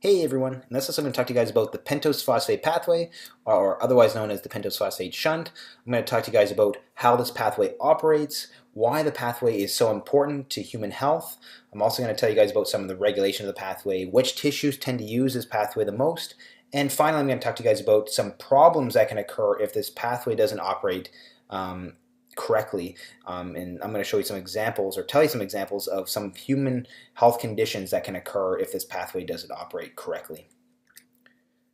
Hey everyone, in this lesson I'm going to talk to you guys about the pentose phosphate pathway, or otherwise known as the pentose phosphate shunt. I'm going to talk to you guys about how this pathway operates, why the pathway is so important to human health. I'm also going to tell you guys about some of the regulation of the pathway, which tissues tend to use this pathway the most, and finally I'm going to talk to you guys about some problems that can occur if this pathway doesn't operate correctly, and I'm going to show you some examples or tell you some examples of some human health conditions that can occur if this pathway doesn't operate correctly.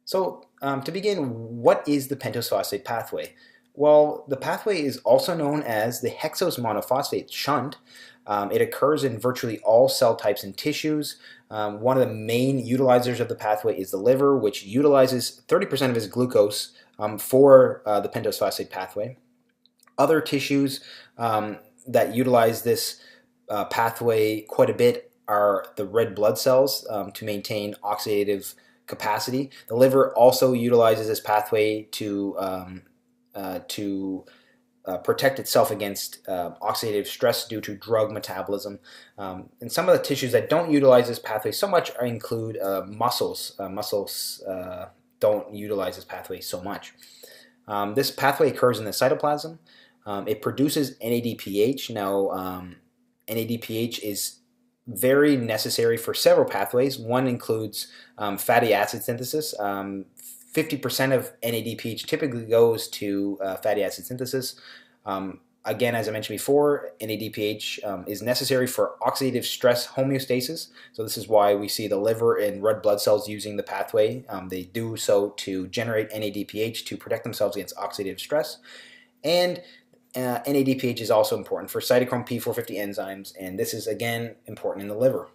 So to begin, what is the pentose phosphate pathway? Well, the pathway is also known as the hexose monophosphate shunt. It occurs in virtually all cell types and tissues. One of the main utilizers of the pathway is the liver, which utilizes 30% of its glucose for the pentose phosphate pathway. Other tissues that utilize this pathway quite a bit are the red blood cells to maintain oxidative capacity. The liver also utilizes this pathway to protect itself against oxidative stress due to drug metabolism. And some of the tissues that don't utilize this pathway so much include muscles. Muscles don't utilize this pathway so much. This pathway occurs in the cytoplasm. It produces NADPH. Now, NADPH is very necessary for several pathways. One includes fatty acid synthesis. 50% of NADPH typically goes to fatty acid synthesis. Again, as I mentioned before, NADPH is necessary for oxidative stress homeostasis. So this is why we see the liver and red blood cells using the pathway. They do so to generate NADPH to protect themselves against oxidative stress. And NADPH is also important for cytochrome P450 enzymes, and this is again important in the liver.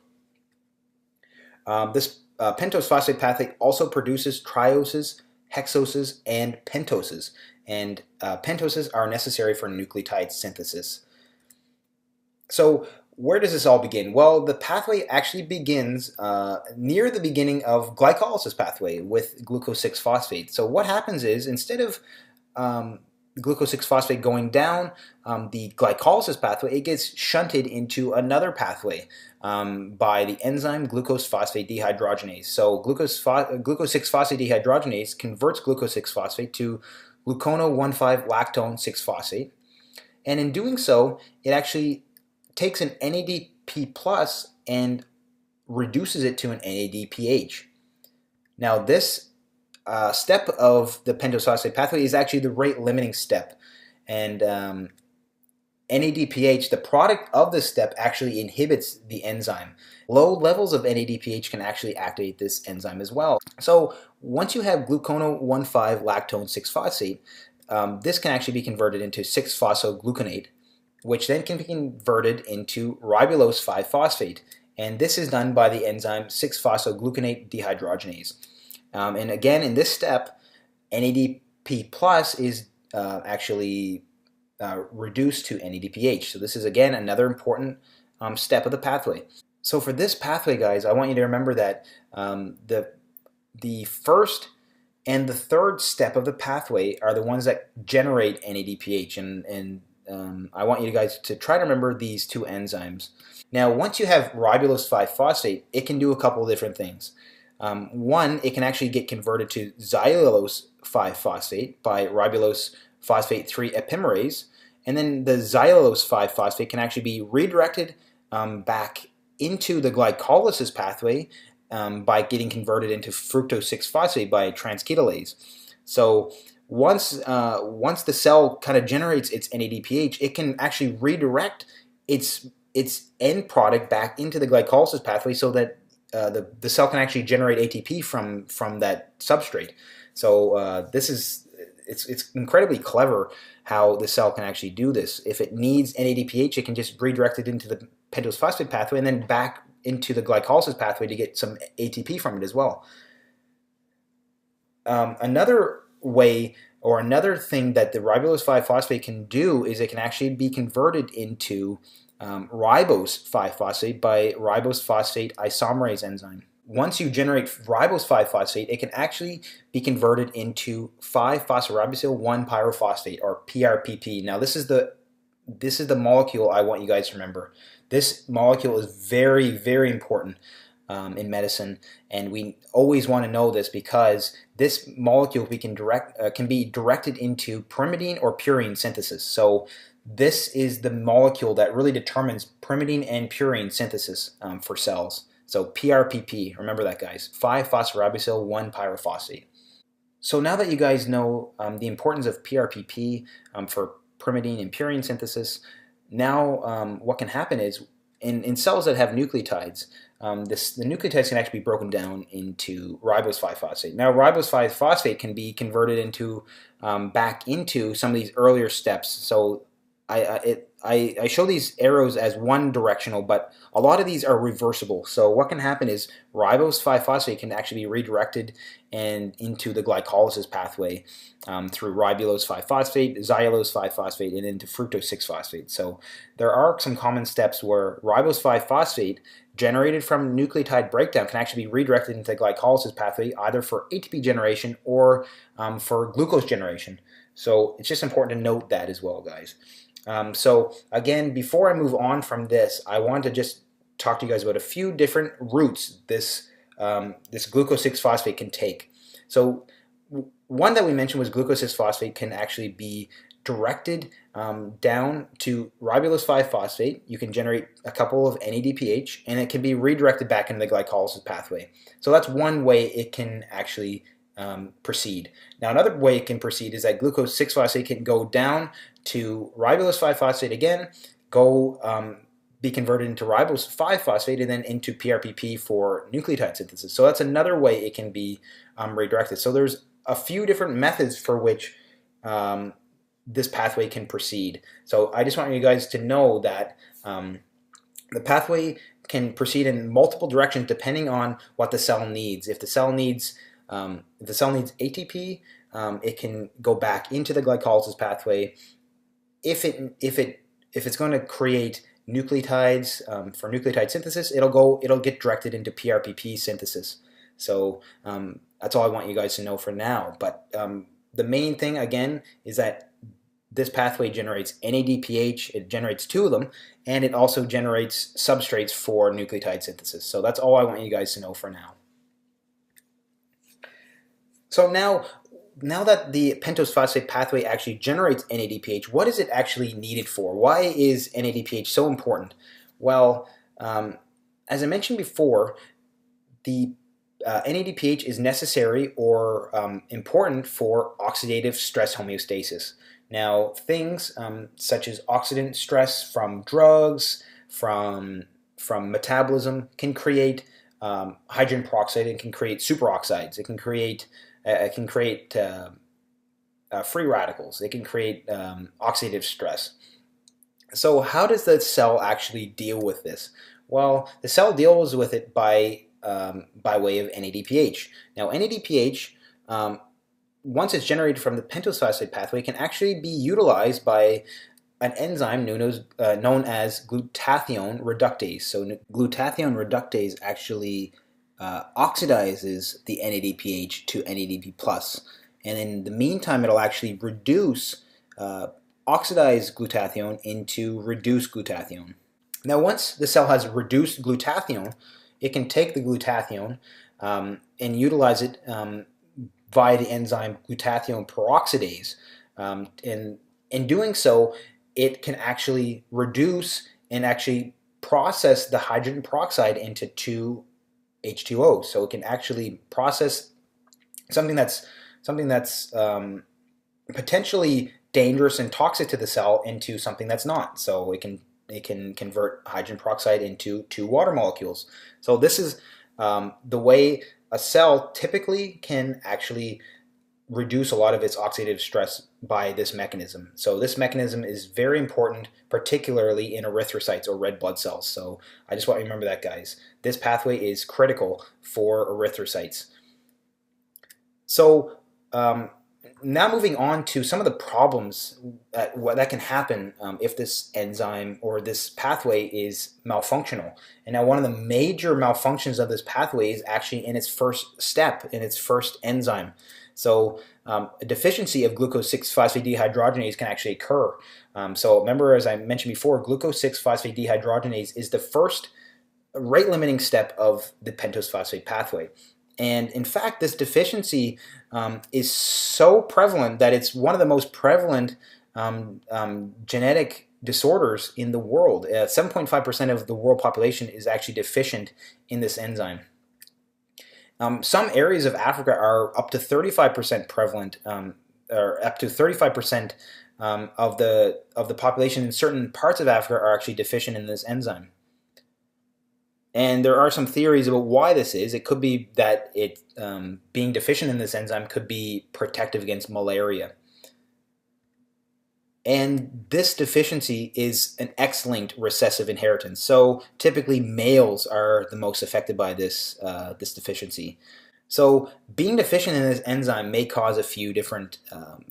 This pentose phosphate pathway also produces trioses, hexoses, and pentoses, and pentoses are necessary for nucleotide synthesis. So where does this all begin? Well, the pathway actually begins near the beginning of glycolysis pathway with glucose 6-phosphate. So what happens is, instead of glucose 6-phosphate going down the glycolysis pathway, it gets shunted into another pathway by the enzyme glucose phosphate dehydrogenase. So glucose 6-phosphate dehydrogenase converts glucose 6-phosphate to glucono-1,5-lactone 6-phosphate, and in doing so, it actually takes an NADP plus and reduces it to an NADPH. Now this step of the pentose phosphate pathway is actually the rate limiting step, and NADPH, the product of this step, actually inhibits the enzyme. Low levels of NADPH can actually activate this enzyme as well. So once you have glucono-1,5-lactone 6-phosphate, this can actually be converted into 6-phosphogluconate, which then can be converted into ribulose 5-phosphate, and this is done by the enzyme 6-phosphogluconate dehydrogenase. And again, in this step, NADP plus is actually reduced to NADPH. So this is, again, another important step of the pathway. So for this pathway, guys, I want you to remember that the first and the third step of the pathway are the ones that generate NADPH. And I want you guys to try to remember these two enzymes. Now, once you have ribulose 5-phosphate, it can do a couple of different things. One, it can actually get converted to xylulose 5-phosphate by ribulose phosphate 3 epimerase, and then the xylulose 5-phosphate can actually be redirected back into the glycolysis pathway by getting converted into fructose 6-phosphate by transketolase. So once the cell kind of generates its NADPH, it can actually redirect its end product back into the glycolysis pathway so that the cell can actually generate ATP from that substrate. So it's incredibly clever how the cell can actually do this. If it needs NADPH, it can just redirect it into the pentose phosphate pathway and then back into the glycolysis pathway to get some ATP from it as well. Another way, or another thing that the ribulose 5-phosphate can do, is it can actually be converted into ribose 5-phosphate by ribose phosphate isomerase enzyme. Once you generate ribose 5-phosphate, it can actually be converted into 5-phosphoribosyl 1-pyrophosphate, or PRPP. Now this is the molecule I want you guys to remember. This molecule is very, very important. in medicine, and we always want to know this because this molecule can be directed into pyrimidine or purine synthesis. So this is the molecule that really determines pyrimidine and purine synthesis for cells. So PRPP, remember that, guys, 5-phosphoribosyl 1-pyrophosphate. So now that you guys know the importance of PRPP for pyrimidine and purine synthesis, now what can happen is in cells that have nucleotides, the nucleotides can actually be broken down into ribose 5-phosphate. Now ribose 5-phosphate can be converted into back into some of these earlier steps. So I show these arrows as one directional, but a lot of these are reversible. So what can happen is ribose 5-phosphate can actually be redirected and into the glycolysis pathway through ribulose 5-phosphate, xylulose 5-phosphate, and into fructose 6-phosphate. So there are some common steps where ribose 5-phosphate generated from nucleotide breakdown can actually be redirected into the glycolysis pathway either for ATP generation or for glucose generation. So it's just important to note that as well, guys. So again, before I move on from this, I want to just talk to you guys about a few different routes this glucose 6-phosphate can take. So one that we mentioned was glucose 6-phosphate can actually be directed down to ribulose 5-phosphate. You can generate a couple of NADPH, and it can be redirected back into the glycolysis pathway. So that's one way it can actually proceed. Now another way it can proceed is that glucose 6-phosphate can go down to ribulose 5-phosphate again, be converted into ribose 5-phosphate, and then into PRPP for nucleotide synthesis. So that's another way it can be redirected. So there's a few different methods for which this pathway can proceed. So I just want you guys to know that the pathway can proceed in multiple directions depending on what the cell needs. If the cell needs ATP, it can go back into the glycolysis pathway. If it's going to create nucleotides for nucleotide synthesis, it'll get directed into PRPP synthesis. So that's all I want you guys to know for now. But the main thing again is that this pathway generates NADPH. It generates two of them, and it also generates substrates for nucleotide synthesis. So that's all I want you guys to know for now. So now that the pentose phosphate pathway actually generates NADPH, what is it actually needed for? Why is NADPH so important? Well, as I mentioned before, the NADPH is necessary or important for oxidative stress homeostasis. Now, things such as oxidant stress from drugs, from metabolism, can create hydrogen peroxide and can create superoxides. It can create free radicals. It can create oxidative stress. So how does the cell actually deal with this? Well, the cell deals with it by way of NADPH. Now, NADPH, once it's generated from the pentose phosphate pathway, can actually be utilized by an enzyme known as glutathione reductase. So glutathione reductase actually oxidizes the NADPH to NADP+, and in the meantime it'll actually reduce oxidized glutathione into reduced glutathione. Now once the cell has reduced glutathione, it can take the glutathione and utilize it via the enzyme glutathione peroxidase. And in doing so, it can actually reduce and actually process the hydrogen peroxide into 2H2O. So it can actually process something that's potentially dangerous and toxic to the cell into something that's not. So it can convert hydrogen peroxide into 2 water molecules. So this is the way a cell typically can actually reduce a lot of its oxidative stress by this mechanism. So this mechanism is very important, particularly in erythrocytes or red blood cells. So I just want you to remember that, guys. This pathway is critical for erythrocytes. So now moving on to some of the problems that can happen if this enzyme or this pathway is malfunctional. And now one of the major malfunctions of this pathway is actually in its first step, in its first enzyme. So a deficiency of glucose 6-phosphate dehydrogenase can actually occur. So remember, as I mentioned before, glucose 6-phosphate dehydrogenase is the first rate-limiting step of the pentose phosphate pathway. And in fact, this deficiency is so prevalent that it's one of the most prevalent genetic disorders in the world. 7.5% of the world population is actually deficient in this enzyme. Some areas of Africa are up to 35% prevalent, or up to 35% of the population in certain parts of Africa are actually deficient in this enzyme. And there are some theories about why this is. It could be that it being deficient in this enzyme could be protective against malaria. And this deficiency is an X-linked recessive inheritance. So typically males are the most affected by this, this deficiency. So being deficient in this enzyme may cause a few different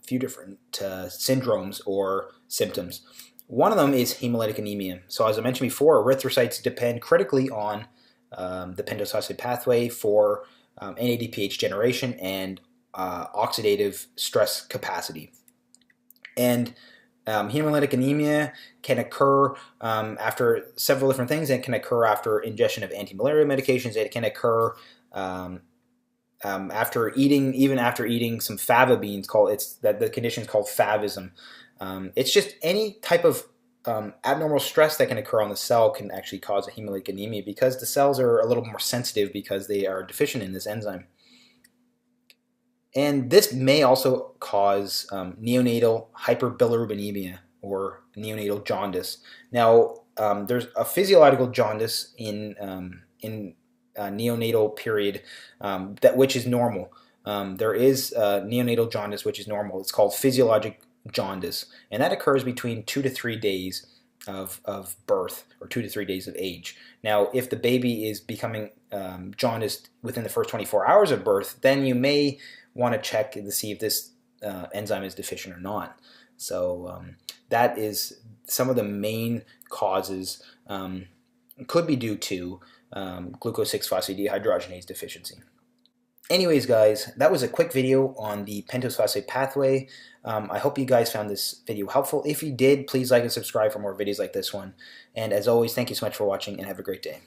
syndromes or symptoms. One of them is hemolytic anemia. So as I mentioned before, erythrocytes depend critically on the pentose phosphate pathway for NADPH generation and oxidative stress capacity. And hemolytic anemia can occur after several different things. It can occur after ingestion of anti-malaria medications. It can occur after eating some fava beans. The condition is called favism. It's just any type of abnormal stress that can occur on the cell can actually cause a hemolytic anemia because the cells are a little more sensitive because they are deficient in this enzyme. And this may also cause neonatal hyperbilirubinemia or neonatal jaundice. Now, there's a physiological jaundice in neonatal period which is normal. There is neonatal jaundice which is normal. It's called physiologic jaundice, and that occurs between 2 to 3 days of birth, or 2 to 3 days of age. Now, if the baby is becoming jaundiced within the first 24 hours of birth, then you may want to check to see if this enzyme is deficient or not. So that is some of the main causes. Could be due to glucose 6-phosphate dehydrogenase deficiency. Anyways, guys, that was a quick video on the pentose phosphate pathway. I hope you guys found this video helpful. If you did, please like and subscribe for more videos like this one. And as always, thank you so much for watching and have a great day.